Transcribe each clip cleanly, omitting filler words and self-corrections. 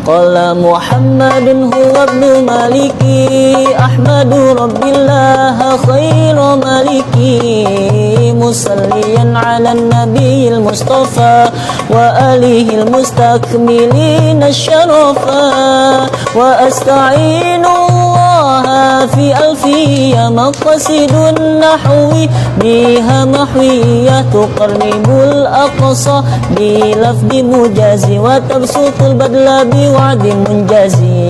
Qala Muhammadun huwa ibnu Maliki Ahmadu Rabbillah khairu maliki Musalliyan ala nabiyil Mustafa Wa alihil mustakmilin asyarafa Wa asta'inu fi alfiyya maqasidun nahwi biha mahwiyah tuqarribul aqsa bi lafdi mujazi wa tabsutul badla bi wa'di munjazi.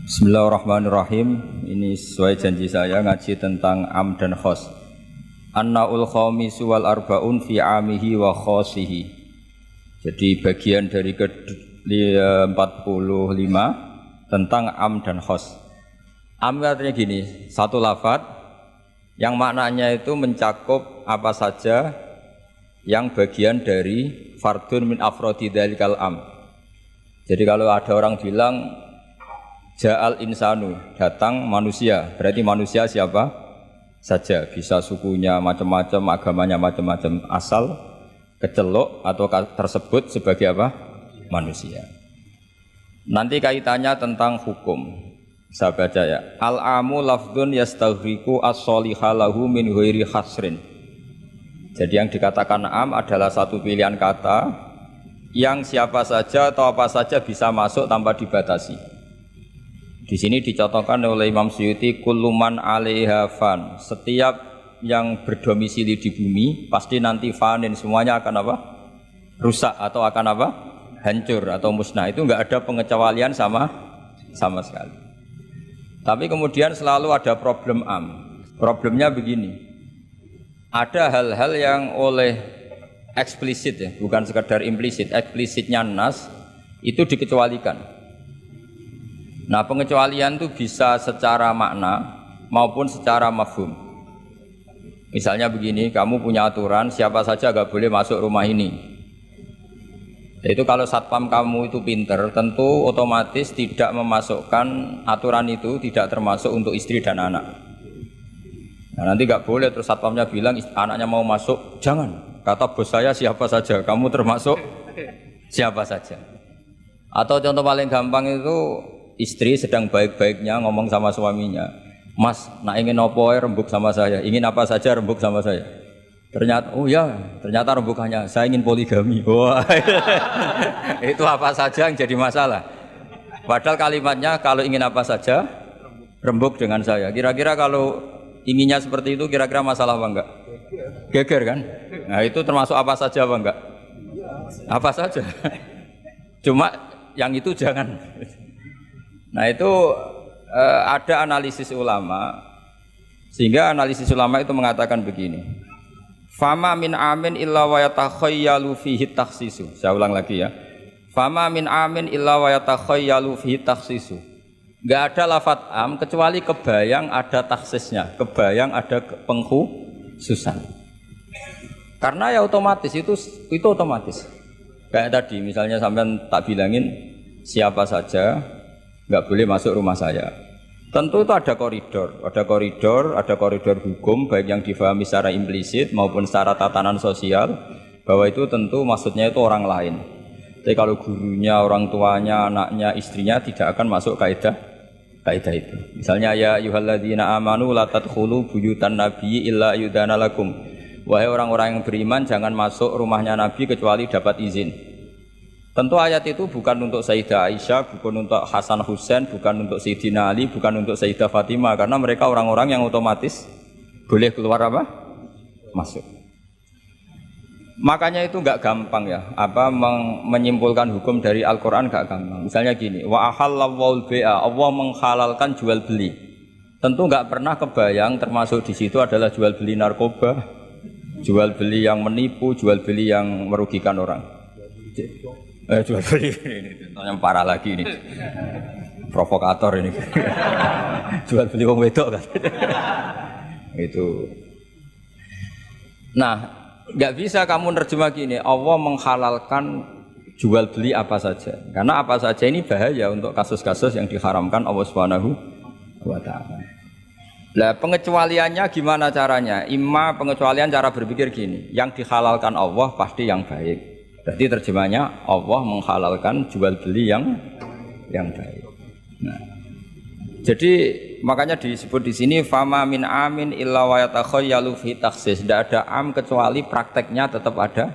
Bismillahirrahmanirrahim. Ini sesuai janji saya ngaji tentang am dan khos. An-naul khamisu wal arba'un fi amihi wa khosihi. Jadi bagian dari ke-45 tentang am dan khos. Am artinya gini, satu lafadz yang maknanya itu mencakup apa saja yang bagian dari fardun min afrodi dzalikal am. Jadi kalau ada orang bilang ja'al insanu, datang manusia, berarti manusia siapa saja, bisa sukunya macam-macam, agamanya macam-macam, asal kecelok atau tersebut sebagai apa? Manusia. Nanti kaitannya tentang hukum. Saya baca ya. Al-amu lafdun yastaghriqu as-soliha lahu min ghairi khasrin. Jadi yang dikatakan am adalah satu pilihan kata yang siapa saja atau apa saja bisa masuk tanpa dibatasi. Di sini dicontohkan oleh Imam Suyuti kulluman 'alaiha fan. Setiap yang berdomisili di bumi pasti nanti fanin, semuanya akan apa? Rusak atau akan apa? Hancur atau musnah. Itu enggak ada pengecualian sama sekali. Tapi kemudian selalu ada problem am. Problemnya begini. Ada hal-hal yang oleh eksplisit ya, bukan sekedar implisit, eksplisitnya nas itu dikecualikan. Nah, pengecualian itu bisa secara makna maupun secara mafhum. Misalnya begini, kamu punya aturan siapa saja enggak boleh masuk rumah ini. Itu kalau satpam kamu itu pinter, tentu otomatis tidak memasukkan aturan itu tidak termasuk untuk istri dan anak. Nah, nanti nggak boleh terus satpamnya bilang anaknya mau masuk, jangan. Kata bos saya siapa saja, kamu termasuk siapa saja. Atau contoh paling gampang itu istri sedang baik-baiknya ngomong sama suaminya, Mas, nak ingin apa rembuk sama saya, ingin apa saja rembuk sama saya. Ternyata, oh ya, ternyata rembukannya saya ingin poligami. Wah, itu apa saja yang jadi masalah. Padahal kalimatnya kalau ingin apa saja, rembuk dengan saya. Kira-kira kalau inginnya seperti itu, kira-kira masalah apa enggak? Geger kan? Nah itu termasuk apa saja apa enggak? Apa saja. Cuma yang itu jangan. Nah itu ada analisis ulama, sehingga analisis ulama itu mengatakan begini. Fama min amin illa wa yatakhayyalu fihi takhsisu. Saya ulang lagi ya. Fama min amin illa wa yatakhayyalu fihi takhsisu. Enggak ada lafadz am kecuali kebayang ada takhsisnya, kebayang ada pengkhususan. Karena ya otomatis itu otomatis. Kayak tadi misalnya sampean tak bilangin siapa saja enggak boleh masuk rumah saya. Tentu itu ada koridor hukum baik yang difahami secara implisit maupun secara tatanan sosial bahwa itu tentu maksudnya itu orang lain. Tapi kalau gurunya, orang tuanya, anaknya, istrinya tidak akan masuk kaidah itu. Misalnya ya ayyuhalladzina amanu la tadkhulu buyutan nabiyyi illa yudana lakum. Wahai orang-orang yang beriman jangan masuk rumahnya Nabi kecuali dapat izin. Tentu ayat itu bukan untuk Sayyidah Aisyah, bukan untuk Hasan Husain, bukan untuk Sayyidina Ali, bukan untuk Sayyidah Fatimah, karena mereka orang-orang yang otomatis boleh keluar apa? Masuk. Makanya itu enggak gampang ya, menyimpulkan hukum dari Al-Qur'an enggak gampang. Misalnya gini, wa ahallallahu bai'a, Allah menghalalkan jual beli. Tentu enggak pernah kebayang termasuk di situ adalah jual beli narkoba, jual beli yang menipu, jual beli yang merugikan orang. Jual beli ini yang parah lagi ini, provokator ini. Jual beli wong wedok kan. Itu. Nah, nggak bisa kamu nerjemah gini. Allah menghalalkan jual beli apa saja. Karena apa saja ini bahaya untuk kasus-kasus yang diharamkan Allah Subhanahu wa taala. Lah pengecualiannya gimana caranya? Imma pengecualian cara berpikir gini, yang dihalalkan Allah pasti yang baik. Berarti terjemahnya Allah menghalalkan jual beli yang yang baik. Nah, jadi makanya disebut di sini fama min amin illa wa yatakhayyalu fi takhsis. Tidak ada am kecuali prakteknya tetap ada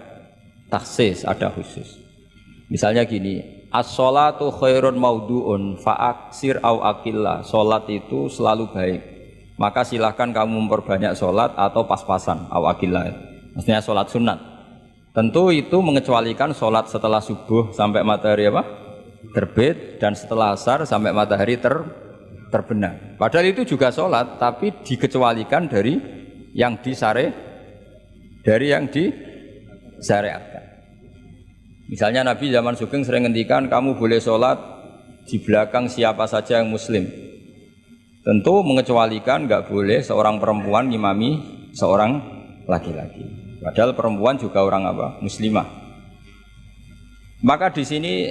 takhsis, ada khusus. Misalnya gini, as-sholatu khairun maudu'un fa'aksir au akillah. Salat itu selalu baik. Maka silahkan kamu memperbanyak salat atau pas-pasan au akillah. Maksudnya salat sunat. Tentu itu mengecualikan sholat setelah subuh sampai matahari apa? Terbit dan setelah asar sampai matahari terbenam. Padahal itu juga sholat, tapi dikecualikan dari yang disyariatkan. Misalnya Nabi zaman Sugeng sering ngendikan kamu boleh sholat di belakang siapa saja yang muslim. Tentu mengecualikan nggak boleh seorang perempuan ngimami seorang laki-laki. Padahal perempuan juga orang apa? Muslimah. Maka di sini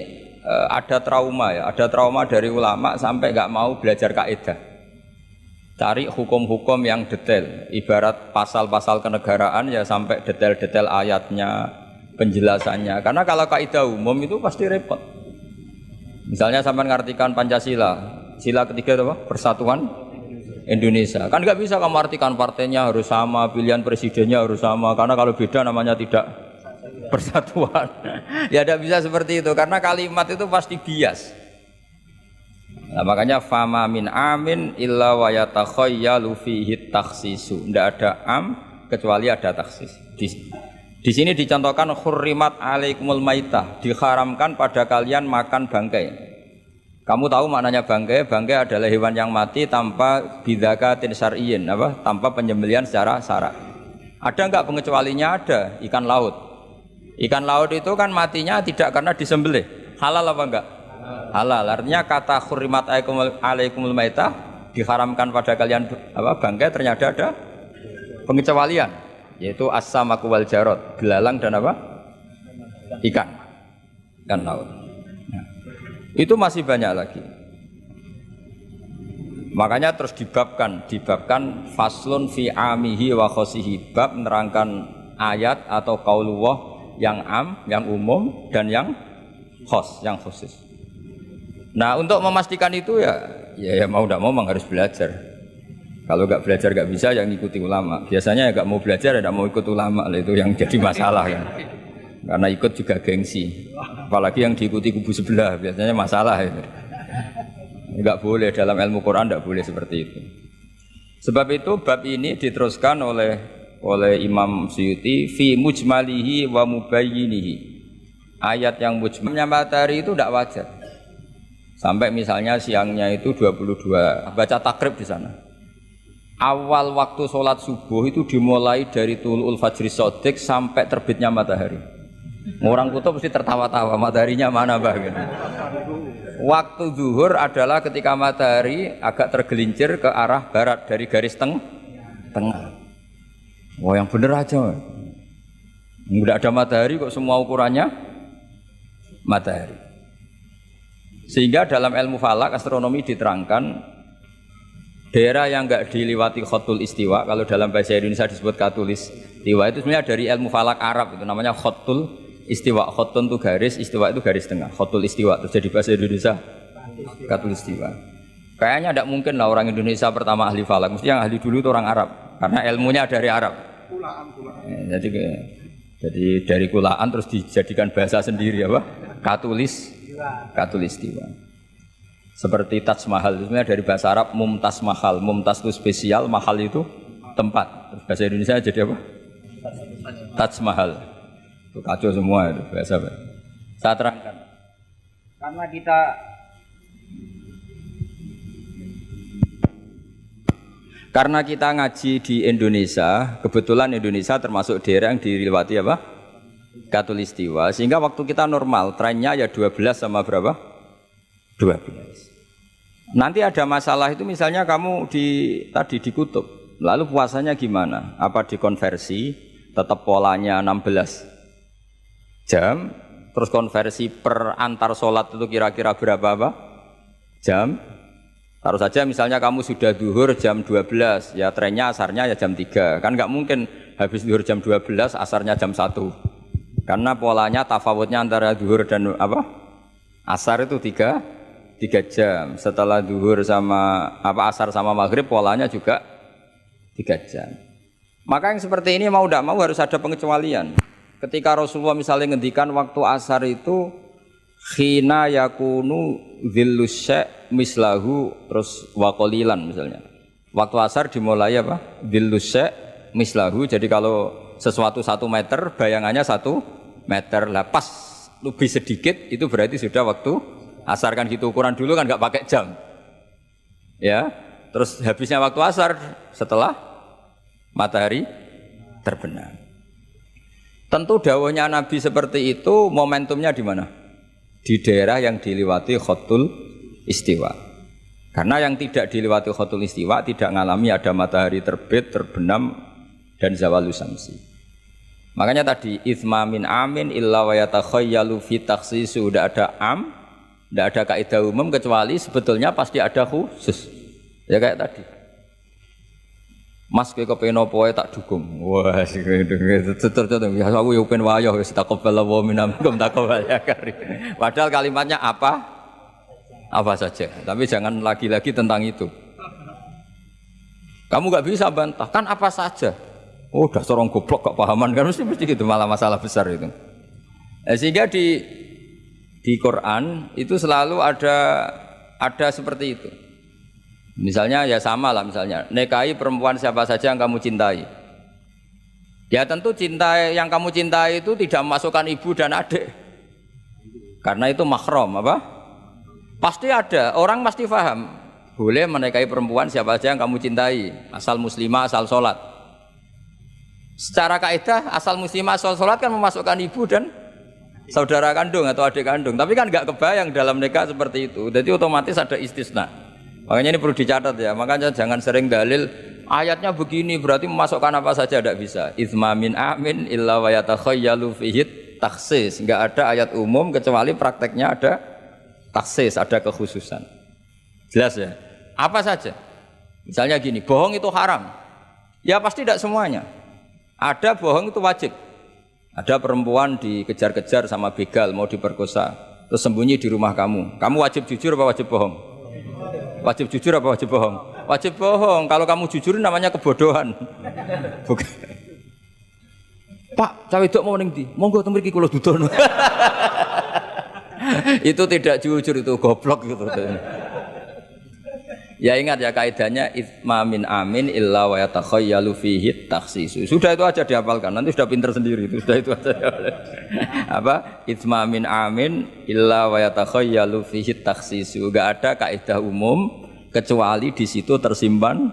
ada trauma ya, ada trauma dari ulama sampai nggak mau belajar kaidah. Cari hukum-hukum yang detail, ibarat pasal-pasal kenegaraan ya sampai detail-detail ayatnya, penjelasannya. Karena kalau kaidah umum itu pasti repot. Misalnya sampai ngartikan Pancasila, sila ketiga itu apa? Persatuan Indonesia. Kan nggak bisa kamu artikan partainya harus sama, pilihan presidennya harus sama, karena kalau beda namanya tidak persatuan. Ya tidak bisa seperti itu, karena kalimat itu pasti bias. Nah, makanya fama min amin illa wa yatakhayyalu fihi takhsisu. Tidak ada am kecuali ada takhsis. Di sini dicontohkan hurrimat alaikumul maitah, diharamkan pada kalian makan bangkai. Kamu tahu maknanya bangkai? Bangkai adalah hewan yang mati tanpa bidzakatin syar'iyyin, apa? Tanpa penyembelihan secara syarak. Ada enggak pengecualinya? Ada, ikan laut. Ikan laut itu kan matinya tidak karena disembelih. Halal apa enggak? Halal. Artinya kata hurrimat alaikumul maitah diharamkan pada kalian apa? Bangkai, ternyata ada pengecualian, yaitu as-samaku wal jarad, belalang dan apa? Ikan laut. Itu masih banyak lagi. Makanya terus dibabkan faslun fi amihi wa khosihi, bab menerangkan ayat atau qaulullah yang am, yang umum dan yang khos, yang khusus. Nah, untuk memastikan itu ya mau tidak mau memang harus belajar. Kalau nggak belajar nggak bisa, yang ngikuti ulama. Biasanya nggak mau belajar, nggak mau ikut ulama, itu yang jadi masalah kan. Karena ikut juga gengsi, apalagi yang diikuti kubu sebelah biasanya masalah itu. Enggak boleh dalam ilmu Quran, enggak boleh seperti itu. Sebab itu bab ini diteruskan oleh Imam Suyuti fi mujmalihi wa mubayyinihi. Ayat yang mujmalnya matahari itu enggak wajar. Sampai misalnya siangnya itu 22, baca takrib di sana. Awal waktu sholat subuh itu dimulai dari tulul fajri shodiq sampai terbitnya matahari. Orang kutub mesti tertawa-tawa, mataharinya mana bah gitu. Waktu zuhur adalah ketika matahari agak tergelincir ke arah barat dari garis tengah. Wah, yang bener aja. Enggak ada matahari kok semua ukurannya matahari. Sehingga dalam ilmu falak astronomi diterangkan daerah yang enggak diliwati khotul istiwa, kalau dalam bahasa Indonesia disebut katulis istiwa, itu sebenarnya dari ilmu falak Arab, itu namanya khotul istiwa. Khotun itu garis, istiwa itu garis tengah. Khotul istiwa terus jadi bahasa Indonesia katul istiwa. Kayaknya tidak mungkin lah orang Indonesia pertama ahli falak, mesti yang ahli dulu itu orang Arab, karena ilmunya dari Arab. Jadi dari kulaan terus dijadikan bahasa sendiri apa? Katulistiwa. Seperti Taj Mahal itu sebenarnya dari bahasa Arab mumtaz mahal. Mumtaz itu spesial, mahal itu tempat. Terus bahasa Indonesia jadi apa? Taj Mahal. Itu kacau semua itu bahasa apa? Saya terangkan. Karena kita ngaji di Indonesia, kebetulan Indonesia termasuk daerah yang dilewati apa? Katulistiwa. Sehingga waktu kita normal, trennya ya 12 sama berapa? 12. Nanti ada masalah itu misalnya kamu tadi di kutub, lalu puasanya gimana? Apa dikonversi, tetap polanya 16 jam, terus konversi per antar sholat itu kira-kira berapa jam? Taruh saja misalnya kamu sudah duhur jam 12, ya trennya asarnya ya jam 3. Kan nggak mungkin habis duhur jam 12, asarnya jam 1. Karena polanya tafawutnya antara duhur dan asar itu 3 3 jam. Setelah duhur sama asar sama maghrib polanya juga 3 jam. Maka yang seperti ini mau tidak mau harus ada pengecualian. Ketika Rasulullah misalnya ngendikan waktu asar itu khina yakunu dhillus syai' mislahu terus waqalilan misalnya. Waktu asar dimulai apa? Dhillus syai' mislahu. Jadi kalau sesuatu 1 meter bayangannya 1 meter lah, pas lebih sedikit itu berarti sudah waktu asar. Kan gitu ukuran dulu kan nggak pakai jam ya. Terus habisnya waktu asar setelah matahari terbenam. Tentu dawuhnya Nabi seperti itu momentumnya di mana? Di daerah yang dilewati khotul istiwa. Karena yang tidak dilewati khotul istiwa tidak ngalami ada matahari terbit, terbenam dan zawalu samsi. Makanya tadi itsma min amin illa wa yatakhayyalu fi takhsisu, tidak ada am, tidak ada kaidah umum kecuali sebetulnya pasti ada khusus. Ya kayak tadi. Mas kowe kepen opo ae tak dukung. Wah, ya aku yo pengen wayo wis taqabbal wa minkum taqabbal ya karim. Padahal kalimatnya apa? Apa saja. Tapi jangan lagi-lagi tentang itu. Kamu enggak bisa bantah, kan apa saja. Oh, dasar orang goblok kok pahaman kan mesti gitu, malah masalah besar itu. Sehingga di Quran itu selalu ada seperti itu. Misalnya ya sama lah, misalnya nikahi perempuan siapa saja yang kamu cintai. Ya tentu cinta yang kamu cintai itu tidak memasukkan ibu dan adik. Karena itu mahram apa? Pasti ada, orang pasti paham. Boleh menikahi perempuan siapa saja yang kamu cintai, asal muslimah, asal sholat. Secara kaidah asal muslimah, asal sholat kan memasukkan ibu dan saudara kandung atau adik kandung. Tapi kan nggak kebayang dalam nikah seperti itu. Jadi otomatis ada istisna. Makanya ini perlu dicatat ya, makanya jangan sering dalil ayatnya begini berarti memasukkan apa saja, tidak bisa. Itsma min amin illa wa yatakhayyalu fihi takhsis. Enggak ada ayat umum kecuali prakteknya ada takhsis, ada kekhususan. Jelas ya? Apa saja? Misalnya gini, bohong itu haram. Ya pasti tidak semuanya. Ada bohong itu wajib. Ada perempuan dikejar-kejar sama begal mau diperkosa, terus sembunyi di rumah kamu. Kamu wajib jujur apa wajib bohong? Wajib jujur apa wajib bohong? Wajib bohong. Kalau kamu jujur namanya kebodohan. Bukan. Pak, cawe dok mau ning ndi? Monggo teng mriki kula dudon. Itu tidak jujur, itu goblok gitu. Ya ingat ya kaidahnya itsma min amin illa wa yatakhayyalu fihi takhsis. Sudah itu aja dihafalkan. Nanti sudah pinter sendiri itu. Sudah itu aja. Apa? Itsma min amin illa wa yatakhayyalu fihi takhsis. Enggak ada kaidah umum kecuali di situ tersimpan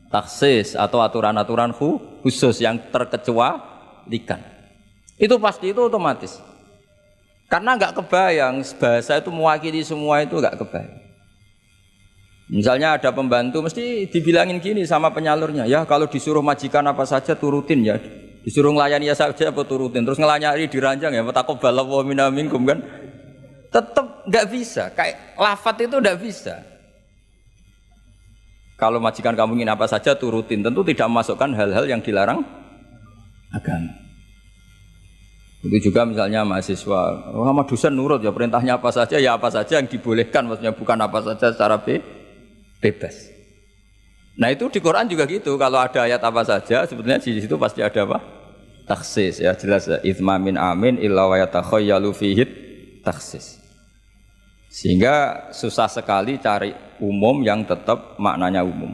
takhsis atau aturan-aturan khusus yang terkecualikan. Itu pasti, itu otomatis. Karena enggak kebayang bahasa itu mewakili semua, itu enggak kebayang. Misalnya ada pembantu mesti dibilangin gini sama penyalurnya, ya kalau disuruh majikan apa saja turutin ya, disuruh ngelayani ya saja apa turutin, terus ngelanyari diranjang ya taqabbalallahu minna minkum kan, tetap nggak bisa, kayak lafadz itu nggak bisa. Kalau majikan kamu ingin apa saja turutin, tentu tidak memasukkan hal-hal yang dilarang agama. Itu juga misalnya mahasiswa, sama dosen nurut ya perintahnya apa saja ya apa saja yang dibolehkan, maksudnya bukan apa saja secara bebas. Nah itu di Quran juga gitu. Kalau ada ayat apa saja, sebetulnya di situ pasti ada apa? Takhsis ya, jelas ya. Itsma min amin illa wa yatakhayyalu fihi takhsis. Sehingga susah sekali cari umum yang tetap maknanya umum.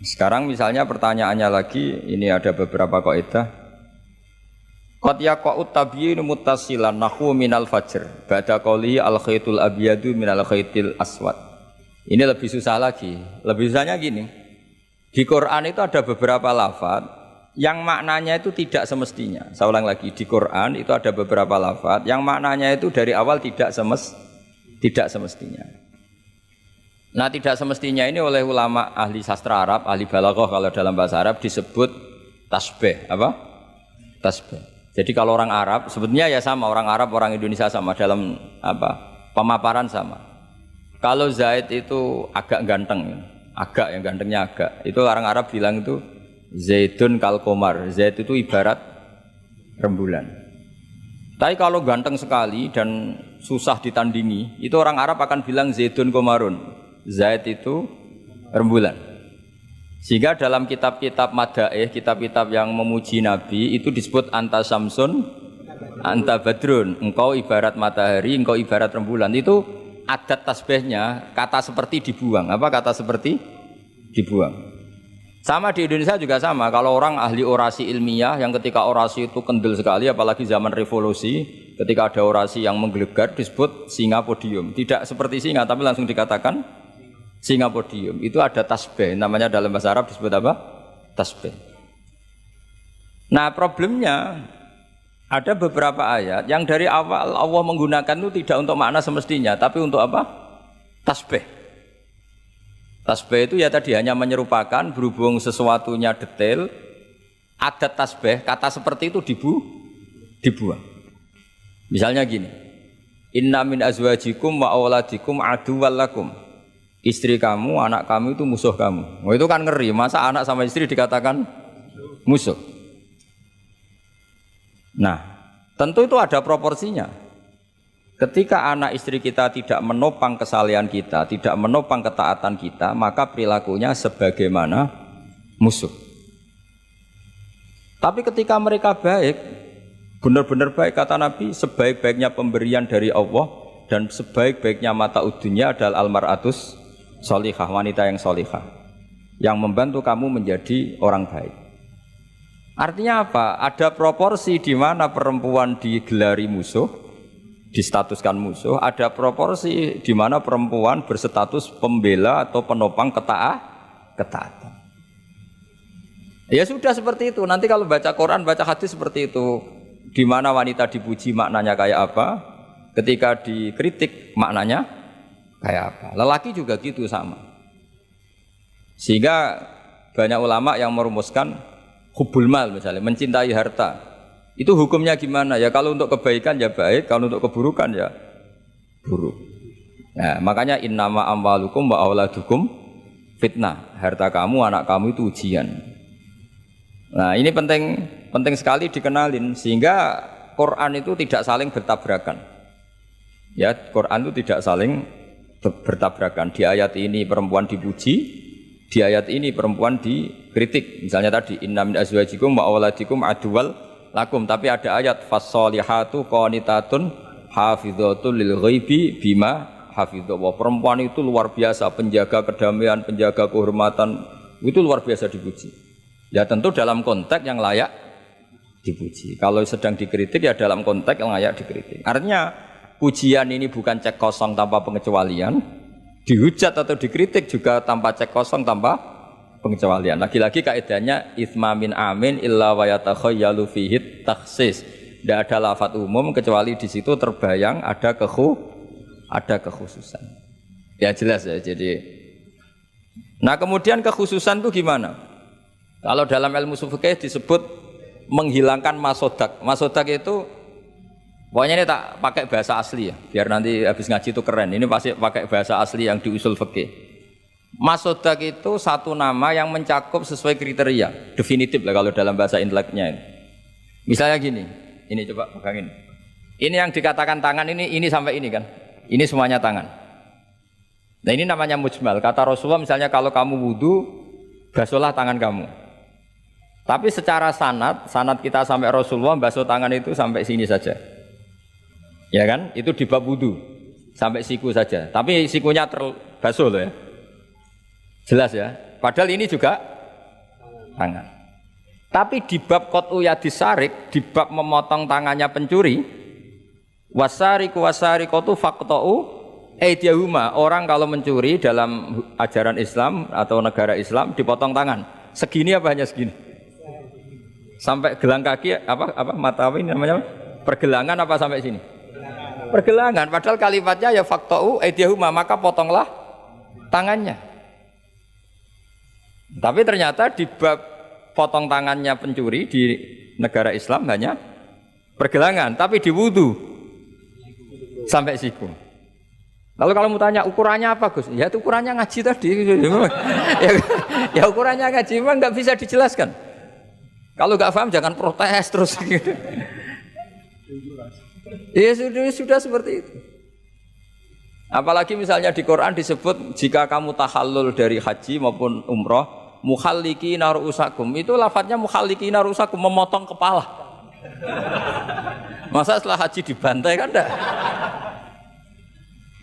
Sekarang misalnya pertanyaannya lagi, ini ada beberapa kaidah. Qad yaqa'u tabyinu muttasilan nahu minal fajr ba'da qawlihi al khaytul abyadu minal khaytil aswad. Ini lebih susah lagi. Lebih susahnya gini. Di Quran itu ada beberapa lafaz yang maknanya itu tidak semestinya. Saya ulang lagi, di Quran itu ada beberapa lafaz yang maknanya itu dari awal tidak semestinya. Nah, tidak semestinya ini oleh ulama ahli sastra Arab, ahli balaghah kalau dalam bahasa Arab disebut tasbih. Apa? Tasbih. Jadi kalau orang Arab sebetulnya ya sama, orang Arab, orang Indonesia sama dalam apa? Pemaparan sama. Kalau Zaid itu agak ganteng, agak yang gantengnya agak. Itu orang Arab bilang itu Zaidun kal qamar. Zaid itu ibarat rembulan. Tapi kalau ganteng sekali dan susah ditandingi, itu orang Arab akan bilang Zaidun Komarun. Zaid itu rembulan. Sehingga dalam kitab-kitab madaih, kitab-kitab yang memuji Nabi itu disebut anta Samsun, anta Badrun. Engkau ibarat matahari, engkau ibarat rembulan. Itu adat tasbihnya, kata seperti dibuang. Apa kata seperti? Dibuang. Sama di Indonesia juga sama. Kalau orang ahli orasi ilmiah yang ketika orasi itu kendel sekali, apalagi zaman revolusi, ketika ada orasi yang menggelegar disebut singa podium. Tidak seperti singa, tapi langsung dikatakan singa podium. Itu ada tasbih, namanya dalam bahasa Arab disebut apa? Tasbih. Nah problemnya ada beberapa ayat yang dari awal Allah menggunakan itu tidak untuk makna semestinya, tapi untuk apa? Tasbih. Tasbih itu ya tadi hanya menyerupakan, berhubung sesuatunya detail, adat tasbih, kata seperti itu dibuang. Misalnya gini, inna min azwajikum wa auladikum aduwwal lakum. Istri kamu, anak kamu itu musuh kamu. Oh, itu kan ngeri, masa anak sama istri dikatakan musuh. Nah, tentu itu ada proporsinya. Ketika anak istri kita tidak menopang kesalehan kita, tidak menopang ketaatan kita, maka perilakunya sebagaimana musuh. Tapi ketika mereka baik, benar-benar baik, kata Nabi, sebaik-baiknya pemberian dari Allah dan sebaik-baiknya mata udunya adalah almar'atus solihah, wanita yang solihah, yang membantu kamu menjadi orang baik. Artinya apa? Ada proporsi di mana perempuan digelari musuh, distatuskan musuh. Ada proporsi di mana perempuan berstatus pembela atau penopang ketaatan. Ya sudah seperti itu. Nanti kalau baca Quran, baca hadis seperti itu. Di mana wanita dipuji maknanya kayak apa? Ketika dikritik maknanya kayak apa? Lelaki juga gitu sama. Sehingga banyak ulama yang merumuskan hubbul mal misalnya, mencintai harta. Itu hukumnya gimana? Ya kalau untuk kebaikan ya baik, kalau untuk keburukan ya buruk. Nah, makanya innama amwalukum wa auladukum fitnah. Harta kamu, anak kamu itu ujian. Nah, ini penting sekali dikenalin sehingga Quran itu tidak saling bertabrakan. Ya, Quran itu tidak saling bertabrakan. Di ayat ini perempuan dipuji, di ayat ini perempuan dikritik. Misalnya tadi inna min azwajikum wa auladikum aduwwal lakum, tapi ada ayat fassolihatu qanitatun hafidhatun lil ghaibi bima hafidha. Perempuan itu luar biasa, penjaga kedamaian, penjaga kehormatan, itu luar biasa dipuji. Ya tentu dalam konteks yang layak dipuji. Kalau sedang dikritik ya dalam konteks yang layak dikritik. Artinya pujian ini bukan cek kosong tanpa pengecualian, dihujat atau dikritik juga tanpa cek kosong tanpa pengecualian. Lagi-lagi kaidahnya itsma min amin illa wa yatakhayyalu fihi takhsis. Tidak ada lafadz umum kecuali di situ terbayang ada kekhususan. Ya jelas ya. Jadi, nah kemudian kekhususan itu gimana? Kalau dalam ilmu fikih disebut menghilangkan masodak. Masodak itu pokoknya ini tak pakai bahasa asli ya, biar nanti habis ngaji itu keren. Ini pasti pakai bahasa asli yang di usul fikih. Masodak itu satu nama yang mencakup sesuai kriteria, definitif lah kalau dalam bahasa inteleknya ini. Misalnya gini, ini coba pegangin. Ini yang dikatakan tangan ini sampai ini kan. Ini semuanya tangan. Nah ini namanya mujmal. Kata Rasulullah misalnya kalau kamu wudu, basuhlah tangan kamu. Tapi secara sanad kita sampai Rasulullah basuh tangan itu sampai sini saja. Ya kan? Itu di bab wudu. Sampai siku saja. Tapi sikunya terbasuh loh ya. Jelas ya. Padahal ini juga tangan. Tapi di bab qat'u yadis sarik, di bab memotong tangannya pencuri, wasariqu wasariqatu faqta'u aydiyahuma. Orang kalau mencuri dalam ajaran Islam atau negara Islam dipotong tangan. Segini apa hanya segini? Sampai gelang kaki apa mata ini namanya? Pergelangan apa sampai sini? Pergelangan. Padahal kalimatnya ya faqta'u aydiyahuma, maka potonglah tangannya. Tapi ternyata di bab potong tangannya pencuri di negara Islam hanya pergelangan, tapi di wudu sampai siku. Lalu kalau mau tanya ukurannya apa Gus? Ya itu ukurannya ngaji tadi. Ya ukurannya ngaji memang nggak bisa dijelaskan. Kalau nggak paham jangan protes terus. Ya sudah seperti itu. Apalagi misalnya di Quran disebut jika kamu tahallul dari haji maupun umroh, muhallikina ru'usakum, itu lafadznya muhallikina ru'usakum, memotong kepala. Masa setelah haji dibantai kan enggak?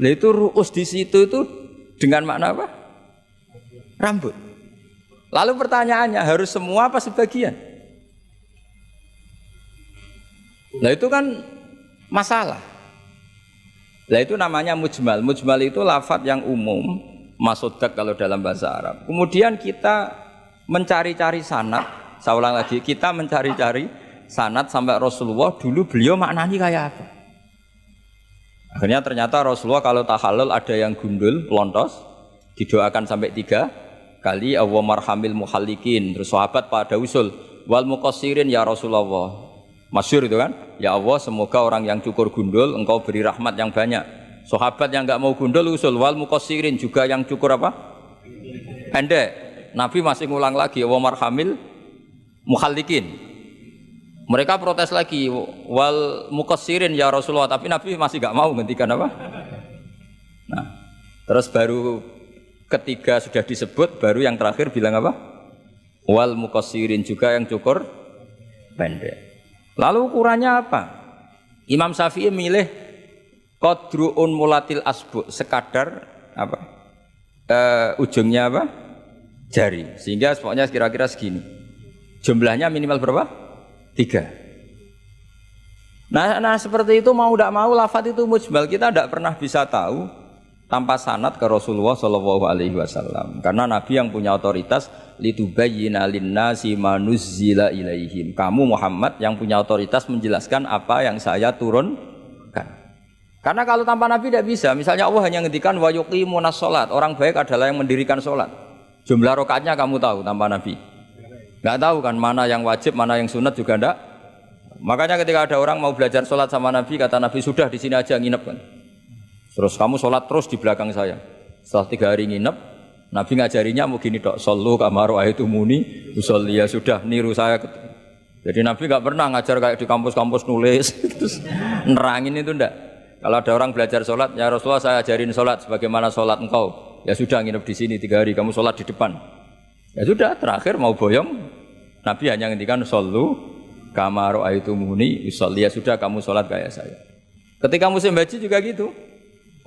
Nah itu ru'us di situ itu dengan makna apa? Rambut. Lalu pertanyaannya harus semua apa sebagian? Nah itu kan masalah. Nah itu namanya mujmal. Mujmal itu lafadz yang umum, masodak kalau dalam bahasa Arab. Kemudian kita mencari-cari sanad. Saya ulang lagi, kita mencari-cari sanad sampai Rasulullah dulu beliau maknanya kayak apa. Akhirnya ternyata Rasulullah kalau tahallul ada yang gundul, pelontos, didoakan sampai 3 kali, Allahumma marhamil muhallikin. Terus sahabat pada usul, wal muqassirin ya Rasulullah. Masyhur itu kan, ya Allah semoga orang yang cukur gundul engkau beri rahmat yang banyak. Sahabat yang enggak mau gundul usul wal muqassirin, juga yang cukur apa? Pendek. Nabi masih ngulang lagi, wa marhamil muhallikin. Mereka protes lagi, wal muqassirin ya Rasulullah, tapi Nabi masih enggak mau ngendikan apa? Nah, terus baru ketiga sudah disebut, baru yang terakhir bilang apa? Wal muqassirin, juga yang cukur pendek. Lalu ukurannya apa? Imam Syafi'i milih qadru'un mulatil asbu, sekadar apa? Ujungnya apa? Jari. Sehingga pokoknya kira-kira segini. Jumlahnya minimal berapa? 3. Nah seperti itu mau tidak mau lafadz itu mujmal, kita tidak pernah bisa tahu tanpa sanad ke Rasulullah Shallallahu Alaihi Wasallam. Karena Nabi yang punya otoritas litubayyina linnasi ma nuzzila ilaihim. Kamu Muhammad yang punya otoritas menjelaskan apa yang saya turunkan. Karena kalau tanpa Nabi tidak bisa. Misalnya Allah hanya ngendikan wa yuqimunas shalat. Orang baik adalah yang mendirikan sholat. Jumlah rakaatnya kamu tahu tanpa Nabi? Enggak tahu kan, mana yang wajib, mana yang sunat juga enggak. Makanya ketika ada orang mau belajar sholat sama Nabi, kata Nabi sudah di sini aja nginep kan. Terus kamu sholat terus di belakang saya. Setelah 3 hari nginep, Nabi ngajarinya mau gini dok, sallu kama ra'aitumuni usolli, ya sudah niru saya. Jadi Nabi nggak pernah ngajar kayak di kampus-kampus nulis, terus nerangin itu ndak. Kalau ada orang belajar sholat, ya Rasulullah saya ajarin sholat sebagaimana sholat engkau. Ya sudah nginep di sini 3 hari, kamu sholat di depan. Ya sudah, terakhir mau boyong, Nabi hanya ngendikan sallu kama ra'aitumuni usolli, ya sudah kamu sholat kayak saya. Ketika musim haji juga gitu.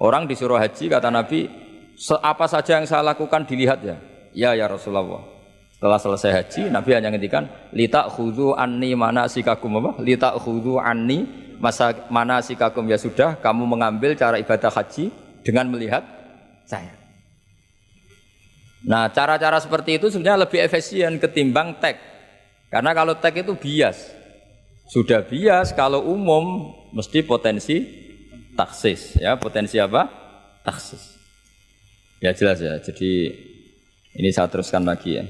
Orang disuruh haji, kata Nabi, apa saja yang saya lakukan dilihat ya. Ya Rasulullah. Setelah selesai haji, Nabi hanya ngendikan litakhudhu anni manasikakum apa? Litakhudhu anni manasikakum, ya sudah kamu mengambil cara ibadah haji dengan melihat saya. Nah, cara-cara seperti itu sebenarnya lebih efisien ketimbang tag. Karena kalau tag itu bias. Sudah bias, kalau umum mesti potensi taksis, ya potensi apa? Taksis. Ya jelas ya. Jadi ini saya teruskan lagi ya.